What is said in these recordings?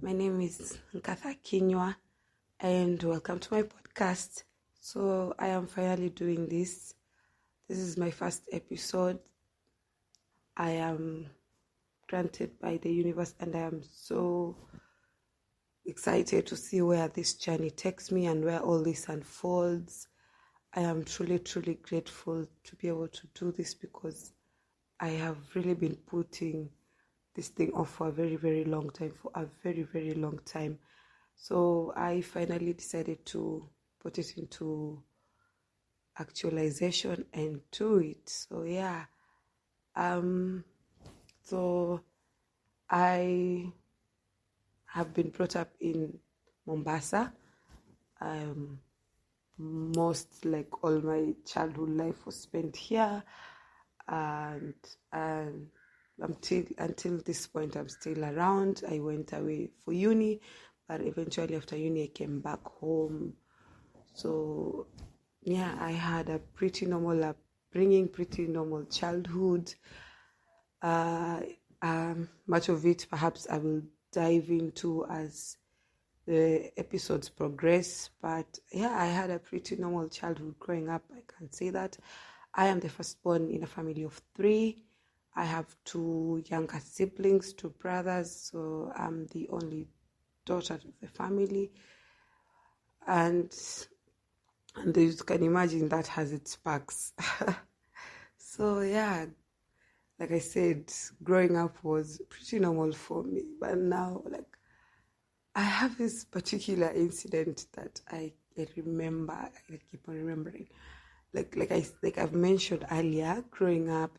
My name is Nkatha Kinywa and welcome to my podcast. So I am finally doing this. This is my first episode. I am granted by the universe and I am so excited to see where this journey takes me and where all this unfolds. I am truly, truly grateful to be able to do this because I have really been putting this thing off for a very, very long time, So I finally decided to put it into actualization and do it. So yeah. So I have been brought up in Mombasa. Most like all my childhood life was spent here, and until this point I'm still around. I went away for uni, but eventually after uni I came back home. So yeah, I had a pretty normal upbringing, pretty normal childhood. Much of it perhaps I will dive into as the episodes progress, but yeah, I had a pretty normal childhood growing up. I can say that. I am the firstborn in a family of 3. I have 2 younger siblings, 2 brothers, so I'm the only daughter of the family. And you can imagine that has its perks. So yeah, like I said, growing up was pretty normal for me. But now, like, I have this particular incident that I remember, I keep on remembering. Like I've mentioned earlier, growing up,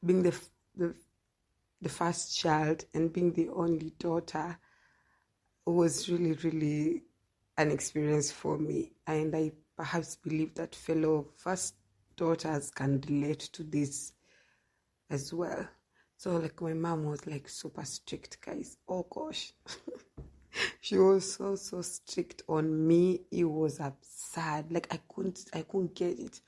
being the first child and being the only daughter was really, really an experience for me. And I perhaps believe that fellow first daughters can relate to this as well. So like my mom was like super strict, guys. Oh gosh. She was so strict on me. It was absurd. Like I couldn't get it.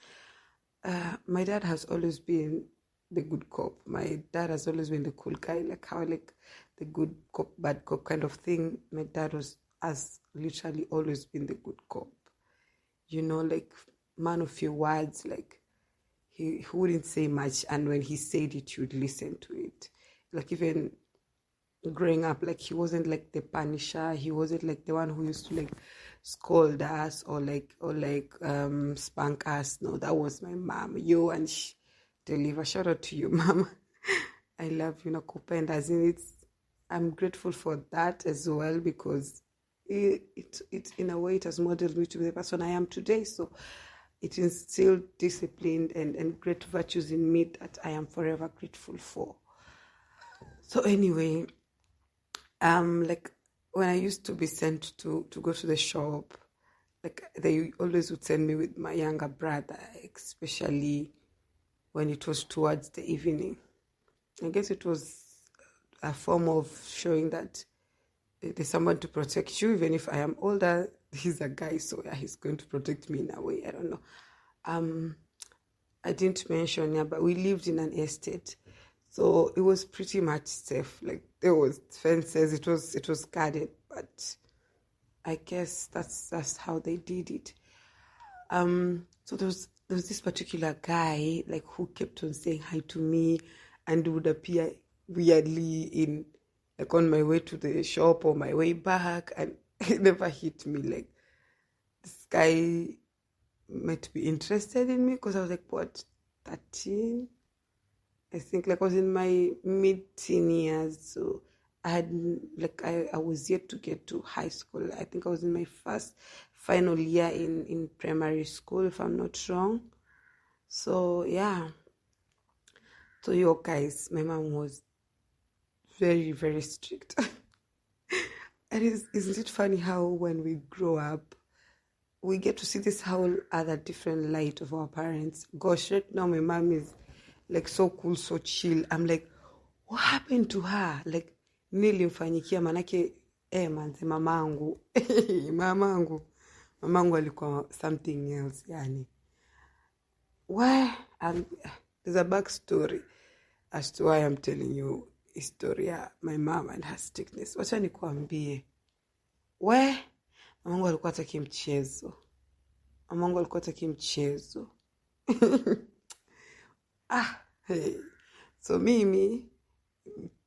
My dad has always been the good cop. My dad has always been the cool guy, like how like the good cop, bad cop kind of thing. My dad has literally always been the good cop. You know, like man of few words, like he wouldn't say much, and when he said it, you'd listen to it. Like even growing up, like he wasn't like the punisher. He wasn't like the one who used to like scold us or spank us. No, that was my mom. And she deliver. Shout out to you, mom. I love you, Nakupenda. As in, I'm grateful for that as well because it in a way it has modeled me to be the person I am today. So it instilled discipline and great virtues in me that I am forever grateful for. So anyway, like when I used to be sent to go to the shop, like they always would send me with my younger brother, especially when it was towards the evening. I guess it was a form of showing that there's someone to protect you, even if I am older. He's a guy, so yeah, he's going to protect me in a way. I don't know. I didn't mention, yeah, but we lived in an estate. So it was pretty much safe. Like there was fences, it was guarded, but I guess that's how they did it. So there was this particular guy like who kept on saying hi to me and would appear weirdly in like on my way to the shop or my way back, and it never hit me like this guy might be interested in me because I was like, what, 13? I think like I was in my mid-teen years, so I was yet to get to high school. I think I was in my final year in primary school, if I'm not wrong. So yeah. So you guys, my mom was very, very strict. And isn't it funny how when we grow up, we get to see this whole other different light of our parents? Gosh, right now my mom is like so cool, so chill. I'm like, what happened to her? Like, nilimfanyikia manake, manze mamangu. Mamangu alikuwa something else, yani. Why? There's a backstory as to why I'm telling you historia my mom and her strictness. Wacha nikuambie. Mamangu alikuwa hataki mchezo. Hey. So mimi,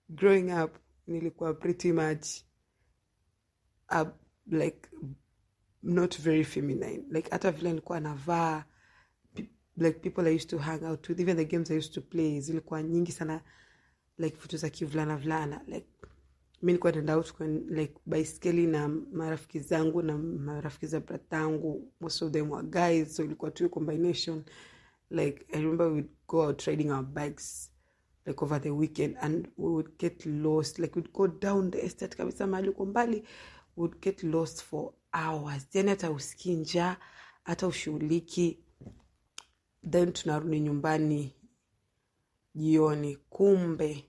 growing up, nilikuwa pretty much like not very feminine. Like hata vile nilikuwa navaa, like people I used to hang out with, even the games I used to play, zilikuwa nyingi sana like vitu za kivulana. Like mimi nilikuwa naenda out like baiskeli na marafiki zangu na marafiki za bratangu. Most of them were guys, so ilikuwa tu combination. Like I remember we'd go out riding our bikes like over the weekend, and we would get lost. Like we'd go down the estate kabisa mahali uko mbali, would get lost for hours. Then hata usikii njaa, hata ushughuliki. Then tunarudi nyumbani jioni, kumbe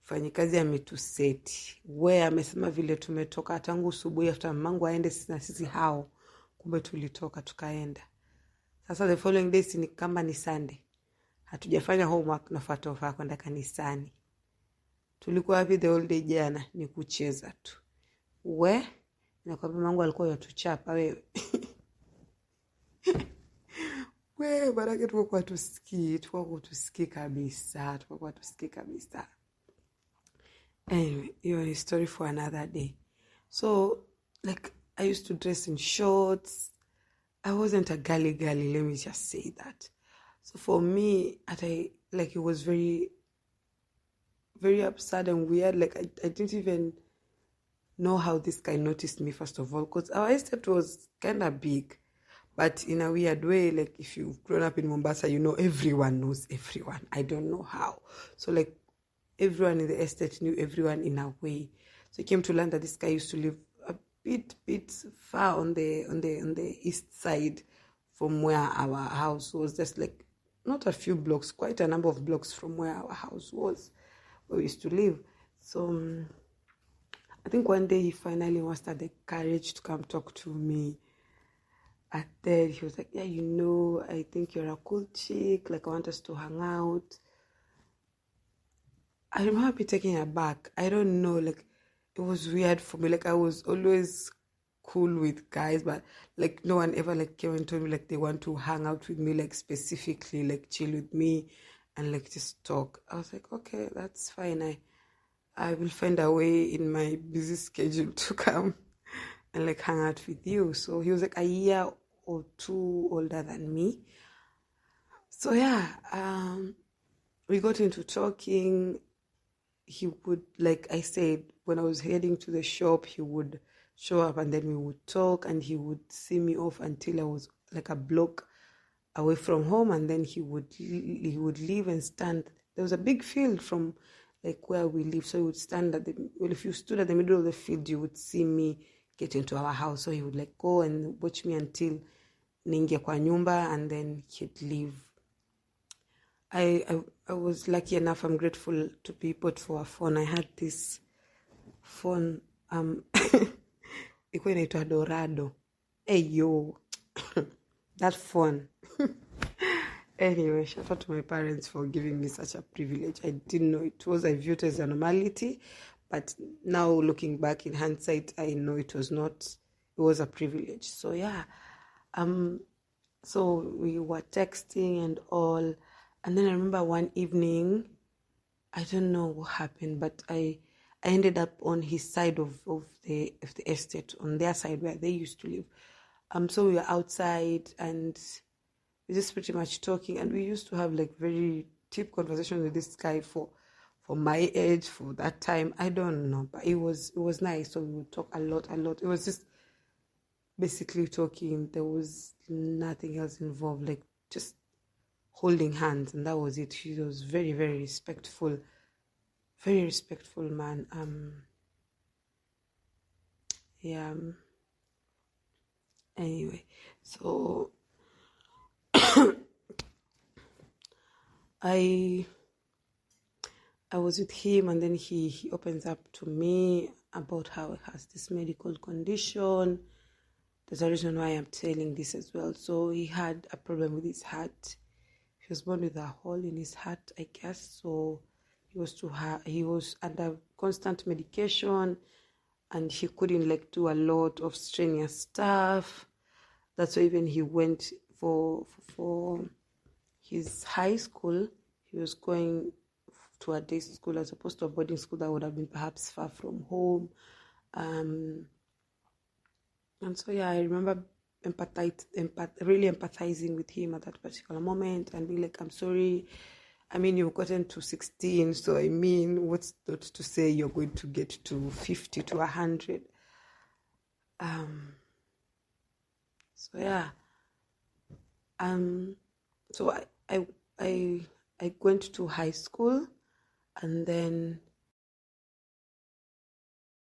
mfanyikazi ametuseti. Amesema vile tumetoka tangu asubuhi after mamangu aende na sisi hao, kumbe tulitoka tukaenda. Sasa the following days ni kama ni Sunday. Hatujafanya homework na fatofa kwenda kanisani. Tulikuwa happy the whole day jana, ni kucheza tu. Nakwambia mamangu alikuwa yatuchapa wewe. Baraka tulikuwa tusikii kabisa. Anyway, hiyo ni story for another day. So, like, I used to dress in shorts. I wasn't a girly, let me just say that. So for me, it was very, very absurd and weird. Like, I didn't even know how this guy noticed me, first of all, because our estate was kind of big. But in a weird way, like, if you've grown up in Mombasa, you know everyone knows everyone. I don't know how. So, like, everyone in the estate knew everyone in a way. So I came to learn that this guy used to live a bit far on the east side from where our house was. Just like not a few blocks, quite a number of blocks from where our house was, where we used to live. So I think one day he finally mustered the courage to come talk to me. And then he was like, yeah, I think you're a cool chick. Like, I want us to hang out. I remember being taken aback. I don't know, like, it was weird for me. Like, I was always cool with guys, but, like, no one ever, like, came and told me, like, they want to hang out with me, like, specifically, like, chill with me and, like, just talk. I was like, okay, that's fine. I will find a way in my busy schedule to come and, like, hang out with you. So he was, like, a year or two older than me. So, yeah, we got into talking. He would, like I said, when I was heading to the shop, he would show up and then we would talk, and he would see me off until I was like a block away from home, and then he would leave and stand. There was a big field from like where we live, so he would stand if you stood at the middle of the field, you would see me get into our house. So he would like go and watch me until ninge kwa nyumba, and then he'd leave. I was lucky enough, I'm grateful to be put for a phone. I had this phone, iko inaitwa Dorado. Hey, yo. That phone. Anyway, shout out to my parents for giving me such a privilege. I didn't know it was. I viewed it as a normality. But now looking back in hindsight, I know it was not. It was a privilege. So, yeah. So we were texting and all. And then I remember one evening, I don't know what happened, but I ended up on his side of the estate, on their side where they used to live. So we were outside and we just pretty much talking, and we used to have like very deep conversations with this guy for my age, for that time. I don't know, but it was nice. So we would talk a lot. It was just basically talking. There was nothing else involved, like just holding hands, and that was it. He was very, very respectful man. Yeah. Anyway, so I was with him, and then he opens up to me about how he has this medical condition. There's a reason why I'm telling this as well. So he had a problem with his heart. He was born with a hole in his heart, I guess. So he was under constant medication, and he couldn't like do a lot of strenuous stuff. That's why even he went for his high school. He was going to a day school as opposed to a boarding school that would have been perhaps far from home. And so I remember really empathizing with him at that particular moment and being like, I'm sorry. I mean, you've gotten to 16, so I mean, what's not to say you're going to get to 50 to 100? So I went to high school, and then